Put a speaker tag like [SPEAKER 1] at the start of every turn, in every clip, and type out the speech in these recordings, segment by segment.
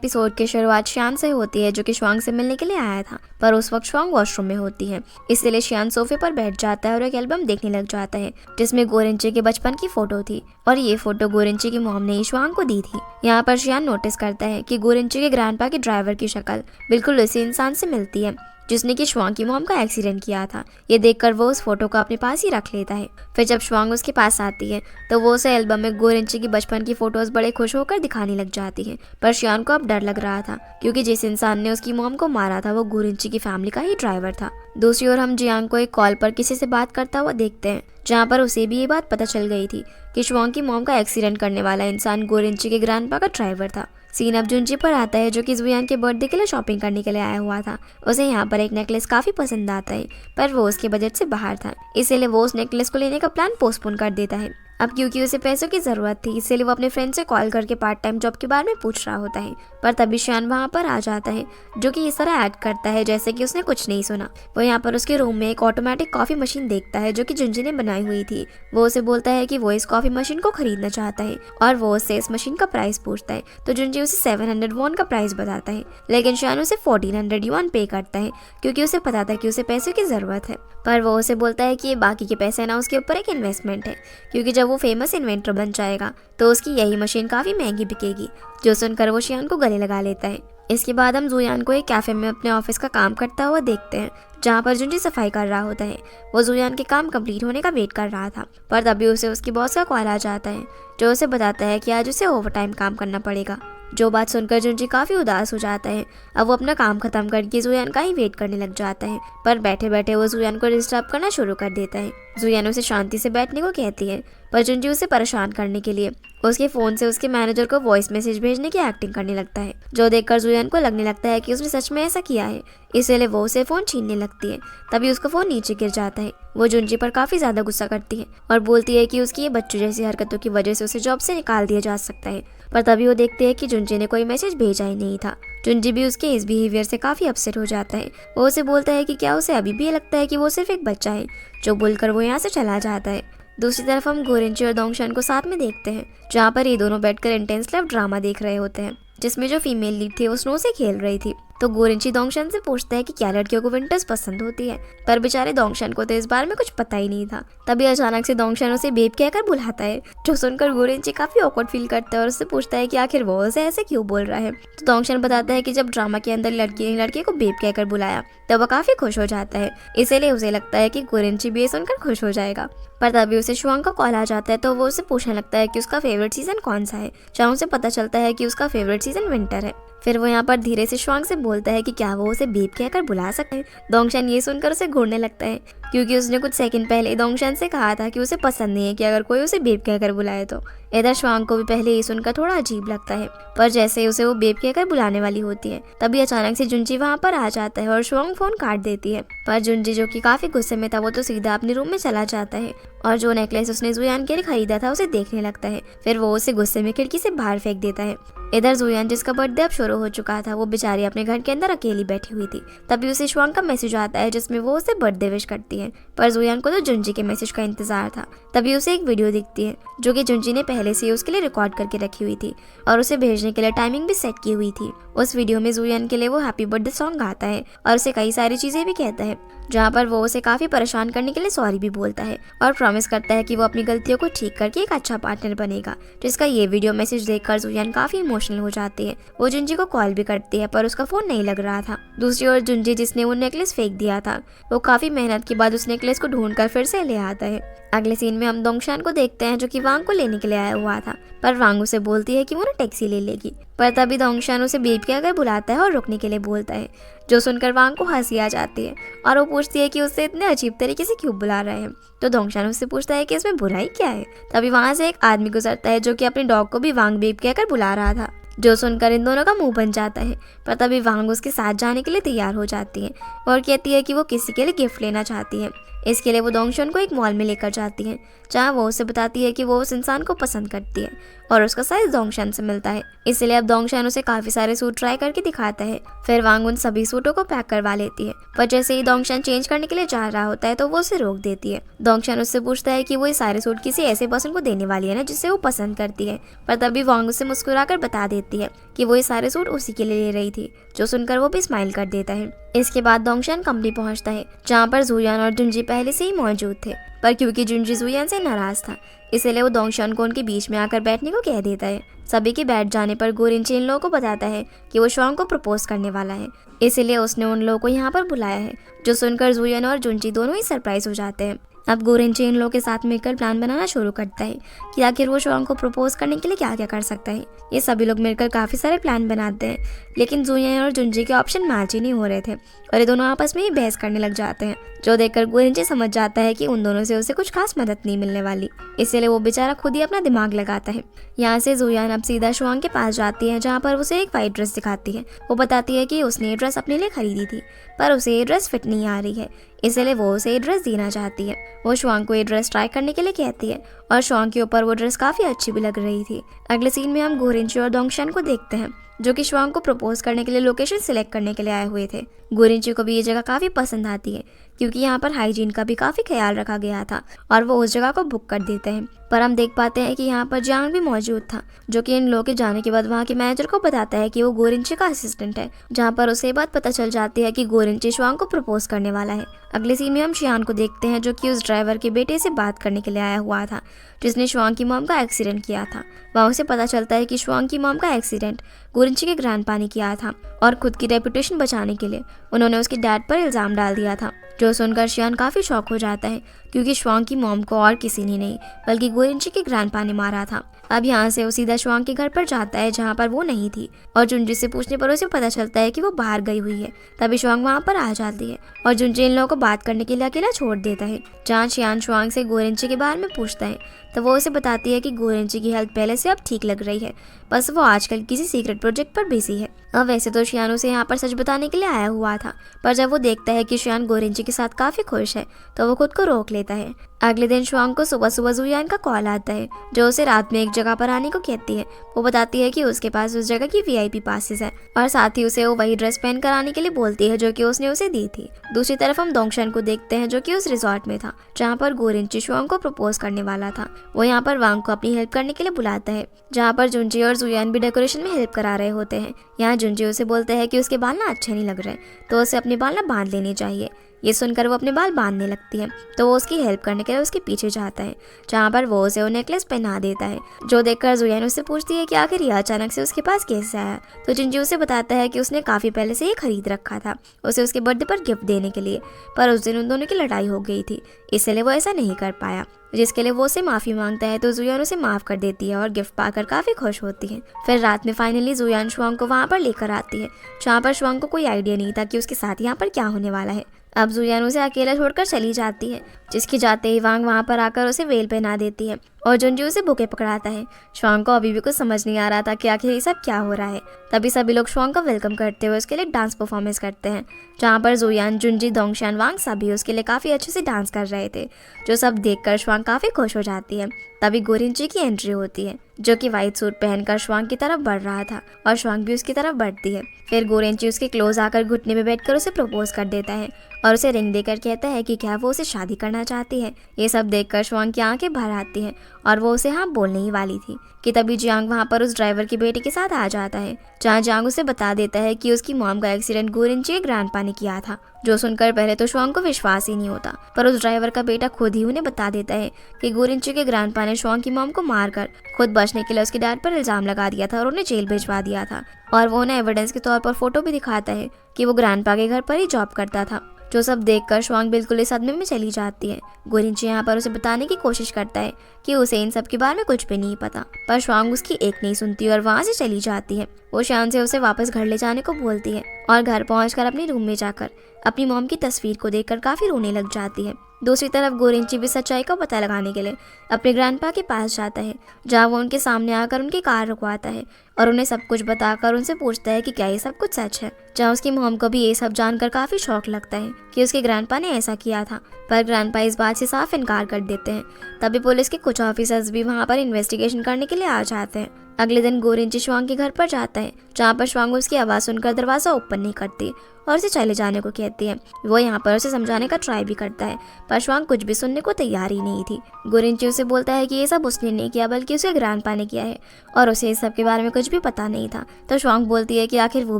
[SPEAKER 1] Episode की शुरुआत शियान से होती है जो कि श्वांग से मिलने के लिए आया था, पर उस वक्त श्वांग वॉशरूम में होती है। इसलिए शियान सोफे पर बैठ जाता है और एक एल्बम देखने लग जाता है जिसमें गोरेंचे के बचपन की फोटो थी और ये फोटो गोरेंचे की मॉम ने ही श्वांग को दी थी। यहाँ पर शियान नोटिस करता है कि गोरेंचे के ग्रैंडपा के ड्राइवर की शक्ल बिल्कुल उसी इंसान से मिलती है जिसने कि श्वांग की मॉम का एक्सीडेंट किया था। ये देखकर वो उस फोटो को अपने पास ही रख लेता है। फिर जब श्वांग उसके पास आती है तो वो उसे एल्बम में गोरेंचे की बचपन की फोटोज बड़े खुश होकर दिखाने लग जाती है। पर शियान को अब डर लग रहा था क्योंकि जिस इंसान ने उसकी मॉम को मारा था वो गोरेंचे की फैमिली का ही ड्राइवर था। दूसरी ओर हम जियांग को एक कॉल पर किसी से बात करता हुआ देखते हैं जहाँ पर उसे भी ये बात पता चल गई थी कि श्वांग की मॉम का एक्सीडेंट करने वाला इंसान गोरेंचे के ग्रैंडपा का ड्राइवर था। सीन अब जुनजी पर आता है जो कि जुयान के बर्थडे के लिए शॉपिंग करने के लिए आया हुआ था। उसे यहाँ पर एक नेकलेस काफी पसंद आता है पर वो उसके बजट से बाहर था, इसीलिए वो उस नेकलेस को लेने का प्लान पोस्टपोन कर देता है। अब क्योंकि उसे पैसों की जरूरत थी इसीलिए वो अपने फ्रेंड से कॉल करके पार्ट टाइम जॉब के बारे में पूछ रहा होता है। पर तभी शियान वहाँ पर आ जाता है जो कि इस तरह एक्ट करता है जैसे कि उसने कुछ नहीं सुना। वो यहाँ पर उसके रूम में एक ऑटोमेटिक कॉफी मशीन देखता है जो कि जुनजी ने बनाई हुई थी। वो उसे बोलता है कि वो इस कॉफी मशीन को खरीदना चाहता है और वो उससे इस मशीन का प्राइस पूछता है तो जुनजी उसे 700 वॉन का प्राइस बताता है, लेकिन शियान उसे 1400 युआन पे करता है क्योंकि उसे पता था कि उसे पैसों की जरूरत है। पर वो उसे बोलता है कि ये बाकी के पैसे ना उसके ऊपर एक इन्वेस्टमेंट है क्योंकि जब वो फेमस इन्वेंटर बन जाएगा तो उसकी यही मशीन काफी महंगी बिकेगी। जो सुनकर वो शियान को गले लगा लेता है। इसके बाद हम जुयान को एक कैफे में अपने ऑफिस का काम करता हुआ देखते हैं जहाँ पर जुनजी सफाई कर रहा होता है। वो जुयान के काम कंप्लीट होने का वेट कर रहा था पर तभी उसे उसकी बॉस का कॉल आ जाता है जो उसे बताता है कि आज उसे ओवरटाइम काम करना पड़ेगा। जो बात सुनकर जुनजी काफी उदास हो जाता है। अब वो अपना काम खत्म करके जुयान का ही वेट करने लग जाता है पर बैठे बैठे वो जुयान को डिस्टर्ब करना शुरू कर देता है। जुयान उसे शांति से बैठने को कहती है पर जुनजी उसे परेशान करने के लिए उसके फोन से उसके मैनेजर को वॉइस मैसेज भेजने की एक्टिंग करने लगता है, जो देखकर जुयान को लगने लगता है कि उसने सच में ऐसा किया है, इसलिए वो उसे फोन छीनने लगती है। तभी उसका फोन नीचे गिर जाता है। वो जुनजी पर काफी ज्यादा गुस्सा करती है और बोलती है कि उसकी ये बच्चों जैसी हरकतों की वजह से उसे जॉब से निकाल दिया जा सकता है। पर तभी वो देखते हैं कि जुनजी ने कोई मैसेज भेजा ही नहीं था। जुनजी भी उसके इस बिहेवियर से काफी अपसेट हो जाता है। वो उसे बोलता है कि क्या उसे अभी भी लगता है कि वो सिर्फ एक बच्चा है, जो बोलकर वो यहाँ से चला जाता है। दूसरी तरफ हम गोरेंची और दोंगशन को साथ में देखते हैं जहाँ पर ये दोनों बैठकर इंटेंस लव ड्रामा देख रहे होते हैं जिसमें जो फीमेल लीड थी वो स्नो से खेल रही थी। तो गोरेंची दोंगशन से पूछता है कि क्या लड़कियों को विंटर्स पसंद होती है, पर बेचारे दोंगशन को तो इस बारे में कुछ पता ही नहीं था। तभी अचानक से दोंगशन उसे बेब कहकर बुलाता है, जो सुनकर गोरेंची काफी ऑकवर्ड फील करता है और उससे पूछता है कि आखिर वो उसे ऐसे क्यों बोल रहा है। तो दोंगशन बताता है कि जब ड्रामा के अंदर लड़की ने लड़के को बेब कहकर बुलाया तो वह काफी खुश हो जाता है, इसीलिए उसे लगता है कि गोरेंची भी सुनकर खुश हो जाएगा। पर तभी उसे श्वांग का कॉल आ जाता है तो वो उसे पूछने लगता है कि उसका फेवरेट सीजन कौन सा है, जहाँ उसे पता चलता है कि उसका फेवरेट सीजन विंटर है। फिर वो यहाँ पर धीरे से श्वांग से बोलता है कि क्या वो उसे बेब कहकर बुला सकते हैं। दोंगशन ये सुनकर उसे घूरने लगता है क्योंकि उसने कुछ सेकंड पहले दोंगशन से कहा था कि उसे पसंद नहीं है कि अगर कोई उसे बेब कहकर बुलाए तो। इधर श्वांग को भी पहले ये सुनकर थोड़ा अजीब लगता है, पर जैसे ही उसे वो बेब कहकर बुलाने वाली होती है तभी अचानक से जुनजी वहाँ पर आ जाता है और श्वांग फोन काट देती है। पर जुनजी जो कि काफी गुस्से में था वो तो सीधा अपने रूम में चला जाता है और जो नेकलेस उसने जुयान के लिए खरीदा था उसे देखने लगता है। फिर वो उसे गुस्से में खिड़की से बाहर फेंक देता है। इधर जुयान जिसका बर्थडे अब शुरू हो चुका था वो बेचारी अपने घर के अंदर अकेली बैठी हुई थी। तभी उसे श्वांग का मैसेज आता है जिसमें वो उसे बर्थडे विश करती है, पर जुयान को तो जुनजी के मैसेज का इंतजार था। तभी उसे एक वीडियो दिखती है जो कि जुनजी ने पहले से उसके लिए रिकॉर्ड करके रखी हुई थी और उसे भेजने के लिए टाइमिंग भी सेट की हुई थी। उस वीडियो में जुयान के लिए वो हैप्पी बर्थडे सॉन्ग गाता है और उसे कई सारी चीजें भी कहता है, जहाँ पर वो उसे काफी परेशान करने के लिए सॉरी भी बोलता है और प्रॉमिस करता है कि वो अपनी गलतियों को ठीक करके एक अच्छा पार्टनर बनेगा। जिसका ये वीडियो मैसेज देखकर जुयान काफी इमोशनल हो जाती है। वो जुनजी को कॉल भी करती है पर उसका फोन नहीं लग रहा था। दूसरी ओर जुनजी जिसने वो नेकलेस फेंक दिया था वो काफी मेहनत के बाद उस नेकलेस को ढूंढकर फिर से ले आता है। अगले सीन में हम दोंगशन को देखते हैं जो कि वांग को लेने के लिए आया हुआ था, पर वांग उसे बोलती है कि वो ना टैक्सी ले लेगी। पर तभी दोंगशन उसे बेब कहकर बुलाता है और रुकने के लिए बोलता है, जो सुनकर वांग को हंसी आ जाती है और वो पूछती है कि उससे इतने अजीब तरीके से क्यों बुला रहे हैं। तो दोंगशन उससे पूछता है कि इसमें बुराई क्या है। तभी वहां से एक आदमी गुजरता है जो कि अपने डॉग को भी वांग बेब कहकर बुला रहा था, जो सुनकर इन दोनों का मुंह बन जाता है। पर तभी वांग उसके साथ जाने के लिए तैयार हो जाती है और कहती है कि वो किसी के लिए गिफ्ट लेना चाहती है। इसके लिए वो दोंगशन को एक मॉल में लेकर जाती है जहाँ वो उसे बताती है कि वो उस इंसान को पसंद करती है और उसका साइज दोंगशान से मिलता है। इसलिए अब दोंगशान उसे काफी सारे सूट ट्राई करके दिखाता है। फिर वांग उन सभी सूटों को पैक करवा लेती है, पर जैसे ही दोंगशान चेंज करने के लिए जा रहा होता है तो वो उसे रोक देती है। दोंगशान उससे पूछता है कि वो ये सारे सूट किसी ऐसे पर्सन को देने वाली है ना जिसे वो पसंद करती है, पर तभी वांग उसे मुस्कुराकर बता देती है कि वो ये सारे सूट उसी के लिए ले रही थी, जो सुनकर वो भी स्माइल कर देता है। इसके बाद दोंगशान कंपनी पहुंचता है, जहाँ पर जुयान और जुनजी पहले से ही मौजूद थे, पर क्योंकि जुनजी जुयान से नाराज था इसलिए वो दोंगशान को उनके बीच में आकर बैठने को कह देता है। सभी के बैठ जाने पर गोरिंची इन लोगों को बताता है कि वो श्वांग को प्रपोज करने वाला है, इसलिए उसने उन लोगों को यहाँ पर बुलाया है, जो सुनकर जुयान और जुनजी दोनों ही सरप्राइज हो जाते हैं। अब गोरिंची इन लोगों के साथ मिलकर प्लान बनाना शुरू करता है कि आखिर वो श्वांग को प्रपोज करने के लिए क्या क्या कर सकता है। ये सभी लोग मिलकर काफ़ी सारे प्लान बनाते हैं, लेकिन जुयान और जुनजी के ऑप्शन मैच ही नहीं हो रहे थे और ये दोनों आपस में ही बहस करने लग जाते हैं, जो देखकर गोरिंची समझ जाता है कि उन दोनों से उसे कुछ खास मदद नहीं मिलने वाली, इसलिए वो बेचारा खुद ही अपना दिमाग लगाता है। यहाँ से जुयान अब सीधा श्वांग के पास जाती है, जहाँ पर उसे एक वाइट ड्रेस दिखाती है। वो बताती है कि उसने ये ड्रेस अपने लिए खरीदी थी, पर उसे ये ड्रेस फिट नहीं आ रही है, इसलिए वो उसे ये ड्रेस देना चाहती है। वो श्वांग को ये ड्रेस ट्राई करने के लिए कहती है और श्वांग के ऊपर वो ड्रेस काफ़ी अच्छी भी लग रही थी। अगले सीन में हम गोरिंची और दोंगशान को देखते हैं, जो कि श्वांग को प्रपोज करने के लिए लोकेशन सिलेक्ट करने के लिए आए हुए थे। गोरिंची को भी ये जगह काफ़ी पसंद आती है, क्योंकि यहाँ पर हाइजीन का भी काफ़ी ख्याल रखा गया था और वो उस जगह को बुक कर देते हैं। पर हम देख पाते हैं कि यहाँ पर जियांग भी मौजूद था, जो कि इन लोगों के जाने के बाद वहाँ के मैनेजर को बताता है कि वो गोरिंची का असिस्टेंट है, जहाँ पर उसे ये बात पता चल जाती है कि गोरिंची श्वांग को प्रपोज करने वाला है। अगले सीन में हम शियान को देखते हैं, जो कि उस ड्राइवर के बेटे से बात करने के लिए आया हुआ था, जिसने श्वांग की मॉम का एक्सीडेंट किया था। वहाँ उसे पता चलता है कि श्वांग की मॉम का एक्सीडेंट गोरिंची के ग्रैंडपा ने किया था और खुद की रेपुटेशन बचाने के लिए उन्होंने उसके डैड पर इल्ज़ाम डाल दिया था, जो सुनकर शियान काफ़ी शॉक हो जाता है, क्योंकि श्वांग की मॉम को और किसी ने नहीं बल्कि गोरिंची के ग्रैंडपा ने मारा था। अब यहाँ से वो सीधा श्वांग के घर पर जाता है, जहाँ पर वो नहीं थी, और जुनजी से पूछने पर उसे पता चलता है कि वो बाहर गई हुई है। तभी श्वांग वहाँ पर आ जाती है और जुनजी इन लोगों को बात करने के लिए अकेला छोड़ देता है। जहाँ शियान श्वांग से गोरिंची के बारे में पूछता है तो वो उसे बताती है कि गोरिंची की हेल्थ पहले से अब ठीक लग रही है, बस वो आजकल किसी सीक्रेट प्रोजेक्ट पर बिजी है। अब वैसे तो शियान उसे यहाँ पर सच बताने के लिए आया हुआ था, पर जब वो देखता है कि शियान गोरिंची के साथ काफ़ी खुश है तो वो खुद को रोक लेता है। अगले दिन श्वांग को सुबह सुबह जुयान का कॉल आता है, जो उसे रात में एक जगह पर आने को कहती है। वो बताती है कि उसके पास उस जगह की VIP पासेस है और साथ ही उसे वो वही ड्रेस पहन कर आने के लिए बोलती है जो कि उसने उसे दी थी। दूसरी तरफ हम दोंगशान को देखते हैं, जो कि उस रिजॉर्ट में था जहाँ पर गोरिंची श्वांग को प्रपोज करने वाला था। वो यहाँ पर वांग को अपनी हेल्प करने के लिए बुलाता है, जहाँ पर जुनजी और जुयान भी डेकोरेशन में हेल्प करा रहे होते हैं। यहाँ जुनजी उसे बोलते हैं कि उसके बाल ना अच्छे नहीं लग रहे, तो उसे अपने बाल ना बांध लेने चाहिए। ये सुनकर वो अपने बाल बांधने लगती है, तो वो उसकी हेल्प करने के लिए उसके पीछे जाता है, जहाँ पर वो उसे वो नेकलेस पहना देता है, जो देखकर जुयान उससे पूछती है कि आखिर ये अचानक से उसके पास कैसे आया। तो जुनजी उसे बताता है कि उसने काफ़ी पहले से ये खरीद रखा था उसे उसके बर्थडे पर गिफ्ट देने के लिए, पर उस दिन उन दोनों की लड़ाई हो गई थी, इसलिए वो ऐसा नहीं कर पाया, जिसके लिए वो उसे माफ़ी मांगता है। तो जुयान उसे माफ़ कर देती है और गिफ्ट पाकर काफ़ी खुश होती है। फिर रात में फाइनली जुयान श्वांग को वहाँ पर लेकर आती है, जहाँ पर श्वांग को कोई आइडिया नहीं था कि उसके साथ यहाँ पर क्या होने वाला है। अब जुयान उसे अकेला छोड़कर चली जाती है, जिसके जाते ही वांग वहाँ पर आकर उसे वेल पहना देती है और जुनजी उसे बुके पकड़ाता है। श्वांग को अभी भी कुछ समझ नहीं आ रहा था कि आखिर ये सब क्या हो रहा है। तभी सभी लोग श्वांग का वेलकम करते हुए उसके लिए डांस परफॉर्मेंस करते हैं, जहाँ पर जुयान, जुनजी, दोंगशान, वांग सभी उसके लिए काफ़ी अच्छे से डांस कर रहे थे, जो सब देखकर श्वांग काफ़ी खुश हो जाती है। तभी गोरिंची की एंट्री होती है, जो कि व्हाइट सूट पहनकर श्वांग की तरफ बढ़ रहा था और श्वांग भी उसकी तरफ बढ़ती है। फिर गोरिंची उसके क्लोज आकर घुटने में बैठकर उसे प्रपोज कर देता है और उसे रिंग देकर कहता है कि क्या वो उसे शादी करना चाहती है। ये सब देखकर श्वांग की आंखें भर आती हैं और वो उसे हाँ बोलने ही वाली थी कि तभी जियांग वहाँ पर उस ड्राइवर के बेटे के साथ आ जाता है, जहाँ जियांग उसे बता देता है कि उसकी मॉम का एक्सीडेंट गोरिंची के ग्रैंडपा ने किया था। जो सुनकर पहले तो श्वांग को विश्वास ही नहीं होता, पर उस ड्राइवर का बेटा खुद ही उन्हें बता देता है कि गोरिंची के ग्रैंडपा ने श्वांग की मॉम को मारकर खुद बचने के लिए उसके डैड पर इल्जाम लगा दिया था और उन्हें जेल भिजवा दिया था। और वो उन्हें एविडेंस के तौर पर फोटो भी दिखाता है कि वो ग्रैंडपा के घर पर ही जॉब करता था। जो सब देखकर श्वांग बिल्कुल इस सदमे में चली जाती है। गोरिंची यहाँ पर उसे बताने की कोशिश करता है कि उसे इन सब के बारे में कुछ भी नहीं पता, पर श्वांग उसकी एक नहीं सुनती और वहाँ से चली जाती है। वो शान से उसे वापस घर ले जाने को बोलती है और घर पहुंचकर अपने रूम में जाकर अपनी मॉम की तस्वीर को देखकर काफ़ी रोने लग जाती है। दूसरी तरफ गोरिंची भी सच्चाई का पता लगाने के लिए अपने ग्रैंडपा के पास जाता है, जहाँ वो उनके सामने आकर उनकी कार रुकवाता है और उन्हें सब कुछ बताकर उनसे पूछता है कि क्या ये सब कुछ सच है। जहाँ उसकी मॉम को भी ये सब जानकर काफी शौक लगता है कि उसके ग्रैंडपा ने ऐसा किया था, पर ग्रैंडपा इस बात से साफ इनकार कर देते हैं। तभी पुलिस के कुछ ऑफिसर्स भी वहाँ पर इन्वेस्टिगेशन करने के लिए आ जाते हैं। अगले दिन गोरिंची श्वांग के घर पर जाता है, जहाँ पर श्वांग उसकी आवाज़ सुनकर दरवाज़ा ओपन नहीं करती और उसे चले जाने को कहती है। वो यहाँ पर उसे समझाने का ट्राई भी करता है, पर श्वांग कुछ भी सुनने को तैयार ही नहीं थी। गोरिंची उसे बोलता है कि ये सब उसने नहीं किया बल्कि उसे ग्रैंडपा ने किया है और उसे इस सब के बारे में कुछ भी पता नहीं था। तो श्वांग बोलती है कि आखिर वो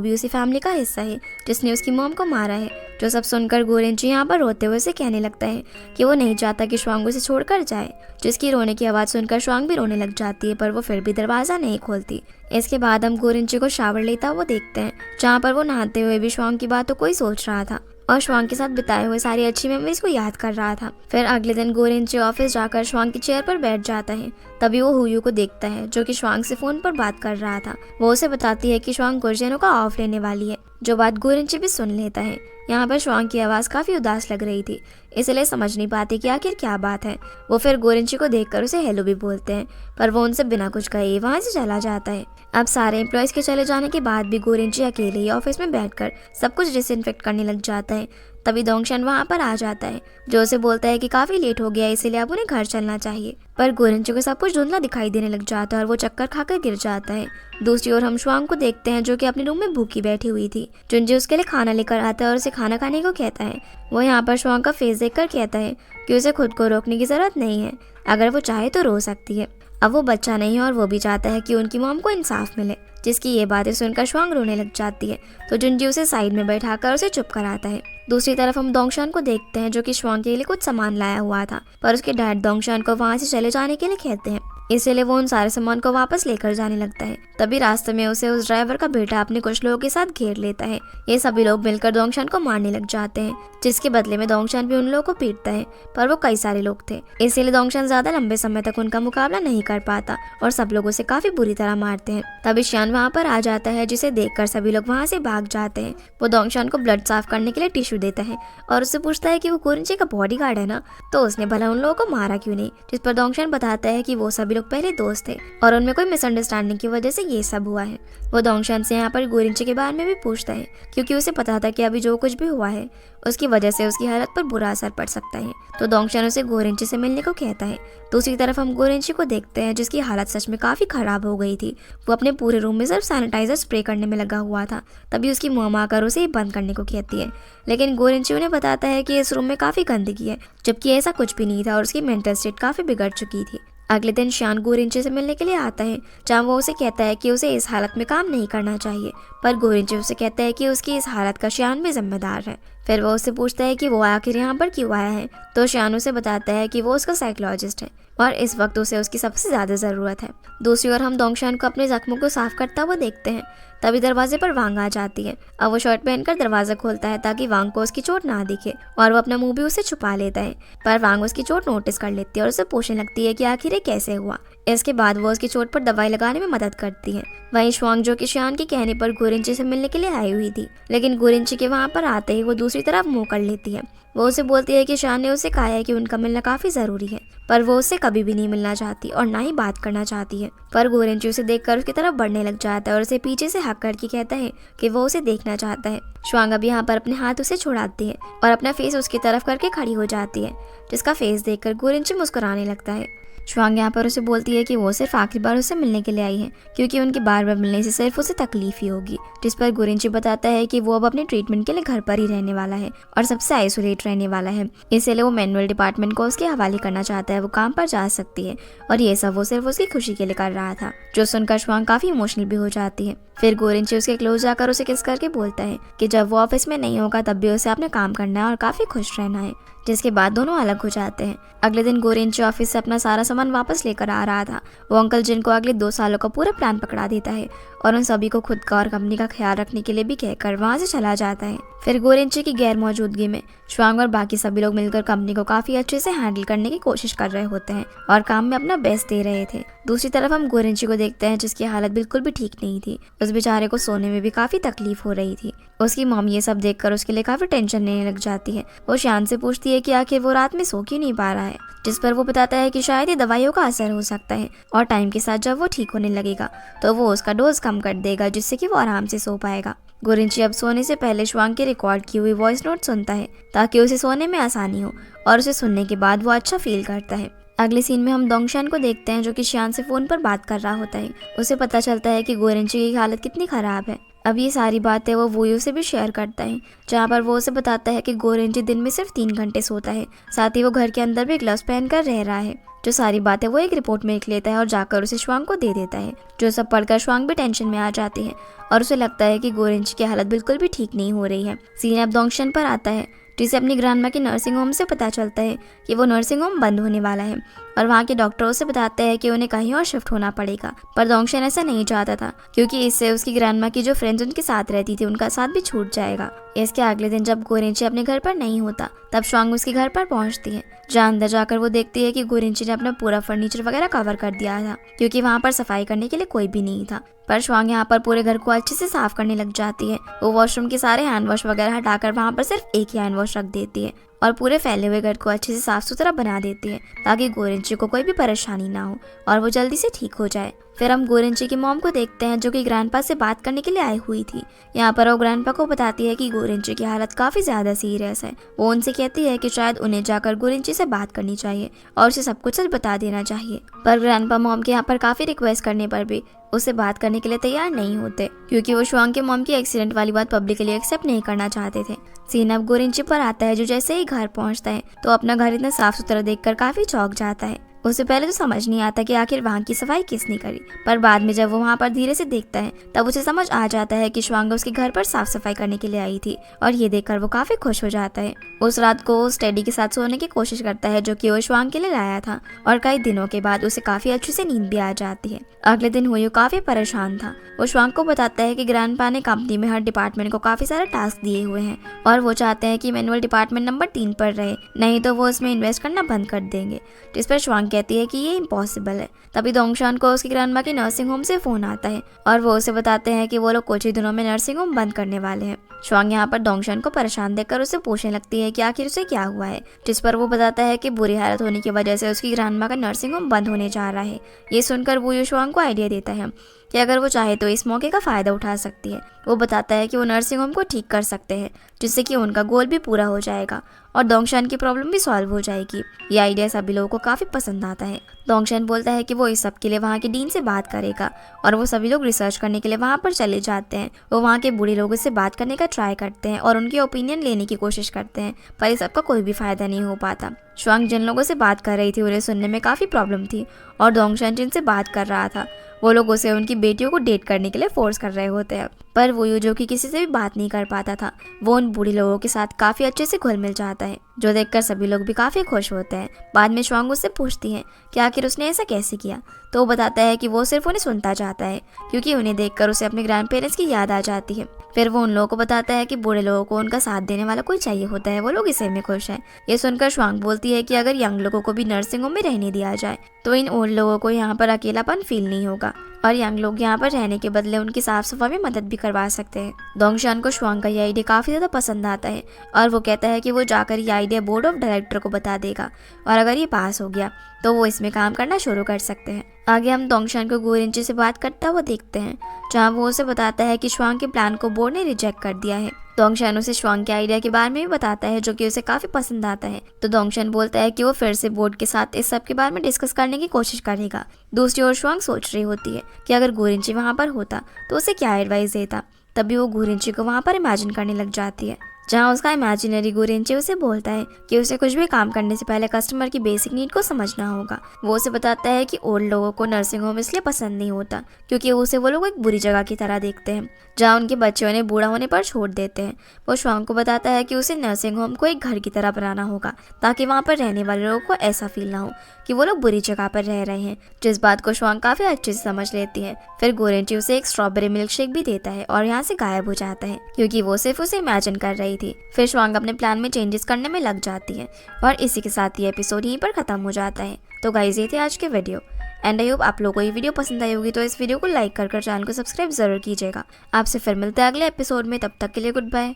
[SPEAKER 1] भी उसी फैमिली का हिस्सा है जिसने उसकी मॉम को मारा है। जो सब सुनकर गोरिंची यहाँ पर रोते हुए उसे कहने लगता है कि वो नहीं चाहता कि श्वांग उसे छोड़कर जाए। जिसकी रोने की आवाज़ सुनकर श्वांग भी रोने लग जाती है, पर वो फिर भी दरवाज़ा नहीं खोलती। इसके बाद हम गोरिंची को शावर लेता हुआ देखते हैं, जहाँ पर वो नहाते हुए भी श्वांग की बातों को ही सोच रहा था और श्वांग के साथ बिताए हुए सारी अच्छी मेमोरीज को याद कर रहा था। फिर अगले दिन गोरिंची ऑफिस जाकर श्वांग की चेयर पर बैठ जाता है। तभी वो हुयू को देखता है, जो कि श्वांग से फोन पर बात कर रहा था। वो उसे बताती है कि श्वांग कुछ दिनों का ऑफ लेने वाली है, जो बात गोरिंची भी सुन लेता है। यहाँ पर श्वांग की आवाज़ काफ़ी उदास लग रही थी, इसलिए समझ नहीं पाती कि आखिर क्या बात है। वो फिर गोरिंची को देखकर उसे हेलो भी बोलते हैं, पर वो उनसे बिना कुछ कहे वहाँ से चला जाता है। अब सारे एम्प्लॉयज़ के चले जाने के बाद भी गोरिंची अकेले ही ऑफिस में बैठकर सब कुछ डिसइंफेक्ट करने लग जाता है। तभी दोंगशन वहाँ पर आ जाता है, जो उसे बोलता है कि काफ़ी लेट हो गया है, इसीलिए अब उन्हें घर चलना चाहिए। पर गोरिंची को सब कुछ धुंधला दिखाई देने लग जाता है और वो चक्कर खाकर गिर जाता है। दूसरी ओर हम श्वांग को देखते हैं, जो कि अपने रूम में भूखी बैठी हुई थी। जुंजी उसके लिए खाना लेकर आता है और उसे खाना खाने को कहता है। वो यहाँ पर श्वांग का फेस देखकर कहता है कि उसे खुद को रोकने की जरूरत नहीं है, अगर वो चाहे तो रो सकती है। अब वो बच्चा नहीं है और वो भी चाहता है कि उनकी मॉम को इंसाफ मिले। जिसकी ये बातें सुनकर श्वांग रोने लग जाती है, तो जुंजी उसे साइड में बैठाकर उसे चुप कराता है। दूसरी तरफ हम दोंगशान को देखते हैं, जो कि श्वांग के लिए कुछ सामान लाया हुआ था, पर उसके डैड दोंगशान को वहाँ से चले जाने के लिए कहते हैं, इसीलिए वो उन सारे सामान को वापस लेकर जाने लगता है। तभी रास्ते में उसे उस ड्राइवर का बेटा अपने कुछ लोगों के साथ घेर लेता है। ये सभी लोग मिलकर दोंगशान को मारने लग जाते हैं, जिसके बदले में दोंगशान भी उन लोगों को पीटता है, पर वो कई सारे लोग थे, इसीलिए दोंगशान ज्यादा लंबे समय तक उनका मुकाबला नहीं कर पाता और सब लोग उसे काफी बुरी तरह मारते हैं। तभी शियान वहाँ पर आ जाता है, जिसे देखकर सभी लोग वहाँ से भाग जाते हैं। वो दोंगशान को ब्लड साफ करने के लिए टिश्यू देता है और उससे पूछता है कि वो गोरिंची का बॉडीगार्ड है ना, तो उसने भला उन लोगों को मारा क्यों नहीं। जिस पर दोंगशान बताता है कि वो सभी लोग पहले दोस्त थे और उनमें कोई मिसअंडरस्टैंडिंग की वजह से ये सब हुआ है। वो दोंगशान से यहाँ पर गोरिंची के बारे में भी पूछता है, क्योंकि उसे पता था कि अभी जो कुछ भी हुआ है उसकी वजह से उसकी हालत पर बुरा असर पड़ सकता है। तो दोंगशान उसे गोरिंची से मिलने को कहता है। दूसरी तरफ हम गोरिंची को देखते हैं, जिसकी हालत सच में काफी खराब हो गई थी। वो अपने पूरे रूम में सिर्फ सैनिटाइजर स्प्रे करने में लगा हुआ था। तभी उसकी मॉम आकर उसे बंद करने को कहती है, लेकिन गोरिंची उन्हें बताता है कि इस रूम में काफी गंदगी है, जबकि ऐसा कुछ भी नहीं था और उसकी मेंटल स्टेट काफी बिगड़ चुकी थी। अगले दिन शियान गोरिंची से मिलने के लिए आता है, जहाँ वो उसे कहता है कि उसे इस हालत में काम नहीं करना चाहिए, पर गोरिंची उसे कहता है कि उसकी इस हालत का शियान भी जिम्मेदार है। फिर वो उससे पूछता है कि वो आखिर यहाँ पर क्यों आया है, तो शियान उसे बताता है कि वो उसका साइकोलॉजिस्ट है और इस वक्त उसे उसकी सबसे ज़्यादा ज़रूरत है। दूसरी ओर हम दोंगशान को अपने जख्मों को साफ करता हुआ देखते हैं। तभी दरवाजे पर वांग आ जाती है। अब वो शर्ट पहनकर दरवाजा खोलता है ताकि वांग को उसकी चोट ना दिखे और वो अपना मुंह भी उसे छुपा लेता है, पर वांग उसकी चोट नोटिस कर लेती है और उसे पूछने लगती है कि आखिर ये कैसे हुआ। इसके बाद वो उसकी चोट पर दवाई लगाने में मदद करती है। वहीं श्वांग, जो कि शियान के कहने पर गोरिंची से मिलने के लिए आई हुई थी, लेकिन गोरिंची के वहाँ पर आते ही वो दूसरी तरफ मुँह कर लेती है। वो उसे बोलती है कि शियान ने उसे कहा है कि उनका मिलना काफी जरूरी है, पर वो उससे कभी भी नहीं मिलना चाहती और ना ही बात करना चाहती है। पर गोरिंची उसे देखकर उसकी तरफ बढ़ने लग जाता है और उसे पीछे से हक करके कहता है कि वो उसे देखना चाहता है। श्वांग अब यहाँ पर अपने हाथ उसे छुड़ाती है और अपना फेस उसकी तरफ करके खड़ी हो जाती है, जिसका फेस देखकर गोरिंची मुस्कुराने लगता है। श्वांग यहाँ पर उसे बोलती है कि वो सिर्फ आखिरी बार उसे मिलने के लिए आई है, क्योंकि उनके बार बार मिलने से सिर्फ उसे तकलीफ ही होगी। जिस पर गोरिंची बताता है कि वो अब अपने ट्रीटमेंट के लिए घर पर ही रहने वाला है और सबसे आइसोलेट रहने वाला है, इसलिए वो मैनुअल डिपार्टमेंट को उसके हवाले करना चाहता है। वो काम पर जा सकती है और ये सब वो सिर्फ उसकी खुशी के लिए कर रहा था, जो सुनकर श्वांग काफी इमोशनल भी हो जाती है। फिर गोरिंची उसके क्लोज जाकर उसे किस करके बोलता है कि जब वो ऑफिस में नहीं होगा तब भी उसे अपना काम करना है और काफी खुश रहना है, जिसके बाद दोनों अलग हो जाते हैं। अगले दिन गोरिंची ऑफिस से अपना सारा सामान वापस लेकर आ रहा था। वो अंकल जिनको अगले 2 सालों का पूरा प्लान पकड़ा देता है और उन सभी को खुद का और कंपनी का ख्याल रखने के लिए भी कहकर वहाँ से चला जाता है। फिर गोरिंची की गैर मौजूदगी में श्वांग और बाकी सभी लोग मिलकर कंपनी को काफी अच्छे से हैंडल करने की कोशिश कर रहे होते हैं और काम में अपना बेस्ट दे रहे थे। दूसरी तरफ हम गोरिंची को देखते हैं, जिसकी हालत बिल्कुल भी ठीक नहीं थी। उस बेचारे को सोने में भी काफी तकलीफ हो रही थी। उसकी मॉम ये सब देखकर उसके लिए काफी टेंशन लेने लग जाती है। वो शियान से पूछती है है कि आखिर वो रात में सो क्यों नहीं पा रहा है, जिस पर वो बताता है कि शायद ये दवाइयों का असर हो सकता है और टाइम के साथ जब वो ठीक होने लगेगा तो वो उसका डोज कम कर देगा, जिससे कि वो आराम से सो पाएगा। गोरिंची अब सोने से पहले श्वांग की रिकॉर्ड की हुई वॉइस नोट सुनता है ताकि उसे सोने में आसानी हो और उसे सुनने के बाद वो अच्छा फील करता है। अगले सीन में हम दोंगशान को देखते हैं जो कि शियान से फोन पर बात कर रहा होता है। उसे पता चलता है कि गोरिंची की हालत कितनी खराब है। अब ये सारी बातें वो वोयू से भी शेयर करता है, जहाँ पर वो उसे बताता है कि गोरिंची दिन में सिर्फ 3 घंटे सोता है, साथ ही वो घर के अंदर भी ग्लव्स पहनकर रह रहा है। जो सारी बातें वो एक रिपोर्ट में लिख लेता है और जाकर उसे श्वांग को दे देता है, जो सब पढ़कर श्वांग भी टेंशन में आ जाती है और उसे लगता है कि गोरिंची की हालत बिल्कुल भी ठीक नहीं हो रही है। सीन अब दोंगशान पर आता है, जिसे अपनी ग्रैंडमा की नर्सिंग होम से पता चलता है कि वो नर्सिंग होम बंद होने वाला है और वहाँ के डॉक्टर उसे बताते हैं कि उन्हें कहीं और शिफ्ट होना पड़ेगा। पर दोंगशान ऐसा नहीं चाहता था क्योंकि इससे उसकी ग्रैंडमा की जो फ्रेंड्स उनके साथ रहती थी उनका साथ भी छूट जाएगा। इसके अगले दिन जब गोरिंची अपने घर पर नहीं होता तब श्वांग उसके घर पर पहुंचती है, जहाँ अंदर जाकर वो देखती है कि गोरिंची ने अपना पूरा फर्नीचर वगैरह कवर कर दिया था क्योंकि वहाँ पर सफाई करने के लिए कोई भी नहीं था। पर श्वांग यहाँ पर पूरे घर को अच्छे से साफ करने लग जाती है। वो वॉशरूम के सारे हैंड वॉश वगैरह हटाकर वहाँ पर सिर्फ एक ही हैंड वॉश रख देती है और पूरे फैले हुए घर को अच्छे से साफ सुथरा बना देती है ताकि गोरिंची को कोई भी परेशानी ना हो और वो जल्दी से ठीक हो जाए। फिर हम गोरिंची की मॉम को देखते हैं जो कि ग्रैंडपा से बात करने के लिए आई हुई थी। यहाँ पर वो ग्रैंडपा को बताती है कि गोरिंची की हालत काफी ज्यादा सीरियस है। वो उनसे कहती है कि शायद उन्हें जाकर गोरिंची से बात करनी चाहिए और उसे सब कुछ सच बता देना चाहिए। पर ग्रैंडपा मॉम के यहाँ पर काफी रिक्वेस्ट करने पर भी उसे बात करने के लिए तैयार नहीं होते क्योंकि वो श्वांग के मॉम की एक्सीडेंट वाली बात पब्लिकली एक्सेप्ट नहीं करना चाहते थे। सीन अब गोरिंची पर आता है, जो जैसे ही घर पहुंचता है तो अपना घर इतना साफ सुथरा देखकर काफी चौंक जाता है। उसे पहले तो समझ नहीं आता कि आखिर वहाँ की सफाई किसने करी, पर बाद में जब वो वहाँ पर धीरे से देखता है तब उसे समझ आ जाता है कि श्वांग उसके घर पर साफ सफाई करने के लिए आई थी और ये देखकर वो काफी खुश हो जाता है। उस रात को वो स्टेडी के साथ सोने की कोशिश करता है जो कि वो श्वांग के लिए लाया था और कई दिनों के बाद उसे काफी अच्छे से नींद भी आ जाती है। अगले दिन हुई काफी परेशान था। वो श्वांग को बताता है कि ग्रैंडपा ने कंपनी में हर डिपार्टमेंट को काफी सारे टास्क दिए हुए हैं और वो चाहते हैं कि मैनुअल डिपार्टमेंट नंबर 3 पर रहे, नहीं तो वो उसमें इन्वेस्ट करना बंद कर देंगे। जिस पर श्वांग कहती है कि ये इम्पॉसिबल है। तभी दोंगशान को उसकी ग्रैंडमा की नर्सिंग होम से फोन आता है और वो उसे बताते हैं कि वो लोग कुछ ही दिनों में नर्सिंग होम बंद करने वाले हैं। श्वांग यहाँ पर दोंगशान को परेशान देखकर उसे पूछने लगती है कि आखिर उसे क्या हुआ है, जिस पर वो बताता है कि बुरी हालत होने की वजह से उसकी ग्रैंडमा का नर्सिंग होम बंद होने जा रहा है। ये सुनकर वो श्वांग को आइडिया देता है कि अगर वो चाहे तो इस मौके का फायदा उठा सकती है। वो बताता है कि वो नर्सिंग होम को ठीक कर सकते हैं जिससे कि उनका गोल भी पूरा हो जाएगा और दोंगशान की प्रॉब्लम भी सॉल्व हो जाएगी। ये आइडिया सभी लोगों को काफी पसंद आता है। दोंगशान बोलता है कि वो इस सब के लिए वहाँ के डीन से बात करेगा और वो सभी लोग रिसर्च करने के लिए वहाँ पर चले जाते हैं। वो वहाँ के बूढ़े लोगों से बात करने का ट्राई करते हैं और उनकी ओपिनियन लेने की कोशिश करते हैं, पर इस सबका कोई भी फायदा नहीं हो पाता। श्वांग जिन लोगों से बात कर रही थी उन्हें सुनने में काफी प्रॉब्लम थी और दोंगशान जिनसे बात कर रहा था वो लोग उसे उनकी बेटियों को डेट करने के लिए फोर्स कर रहे होते हैं। पर वो जो कि किसी से भी बात नहीं कर पाता था वो उन बूढ़े लोगों के साथ काफी अच्छे से घुल मिल जाता है, जो देखकर सभी लोग भी काफी खुश होते हैं। बाद में श्वांग उससे पूछती है कि आखिर उसने ऐसा कैसे किया, तो वो बताता है कि वो सिर्फ उन्हें सुनता चाहता है क्योंकि उन्हें देखकर उसे अपने ग्रैंड पेरेंट्स की याद आ जाती है। फिर वो उन लोगों को बताता है कि बूढ़े लोगों को उनका साथ देने वाला कोई चाहिए होता है, वो लोग इसी में खुश हैं। ये सुनकर श्वांग बोलती है कि अगर यंग लोगों को भी नर्सिंग होम में रहने दिया जाए तो इन ओल्ड लोगों को यहाँ पर अकेलापन फील नहीं होगा और यंग लोग यहाँ पर रहने के बदले उनकी साफ सफाई में मदद भी करवा सकते हैं। दोंगशान को श्वांग का ये आइडिया काफी ज्यादा पसंद आता है और वो कहता है कि वो जाकर ये आइडिया बोर्ड ऑफ डायरेक्टर को बता देगा और अगर ये पास हो गया तो वो इसमें काम करना शुरू कर सकते हैं। आगे हम दोंगशान को गोरिंची से बात करता हुआ देखते हैं, जहाँ वो उसे बताता है कि श्वांग के प्लान को बोर्ड ने रिजेक्ट कर दिया है। दोंगशान उसे श्वांग के आइडिया के बारे में भी बताता है जो कि उसे काफी पसंद आता है। तो दोंगशान बोलता है कि वो फिर से बोर्ड के साथ इस सब के बारे में डिस्कस करने की कोशिश करेगा। दूसरी ओर श्वांग सोच रही होती है कि अगर गोरिंची वहाँ पर होता तो उसे क्या एडवाइस देता। तभी वो गोरिंची को वहाँ पर इमेजिन करने लग जाती है, जहाँ उसका इमेजिनरी गोरिंची उसे बोलता है कि उसे कुछ भी काम करने से पहले कस्टमर की बेसिक नीड को समझना होगा। वो उसे बताता है कि ओल्ड लोगों को नर्सिंग होम इसलिए पसंद नहीं होता क्योंकि उसे वो लोग एक बुरी जगह की तरह देखते हैं जहाँ उनके बच्चे उन्हें बूढ़ा होने पर छोड़ देते हैं। वो श्वांग को बताता है कि उसे नर्सिंग होम को एक घर की तरह बनाना होगा ताकि वहाँ पर रहने वाले लोगों को ऐसा फील ना हो कि वो लोग बुरी जगह पर रह रहे हैं, जिस बात को श्वांग काफी अच्छे से समझ लेती है। फिर गोरिंची उसे एक स्ट्रॉबेरी मिल्क शेक भी देता है और यहाँ से गायब हो जाता है क्योंकि वो सिर्फ उसे इमेजिन कर रही थी। फिर श्वांग अपने प्लान में चेंजेस करने में लग जाती है और इसी के साथ ये एपिसोड यहीं पर खत्म हो जाता है। तो गाइस ये थे आज के वीडियो एंड आई होप आप लोगों को ये वीडियो पसंद आई होगी, तो इस वीडियो को लाइक कर चैनल को सब्सक्राइब जरूर कीजिएगा। आपसे फिर मिलते हैं अगले एपिसोड में, तब तक के लिए गुड बाय।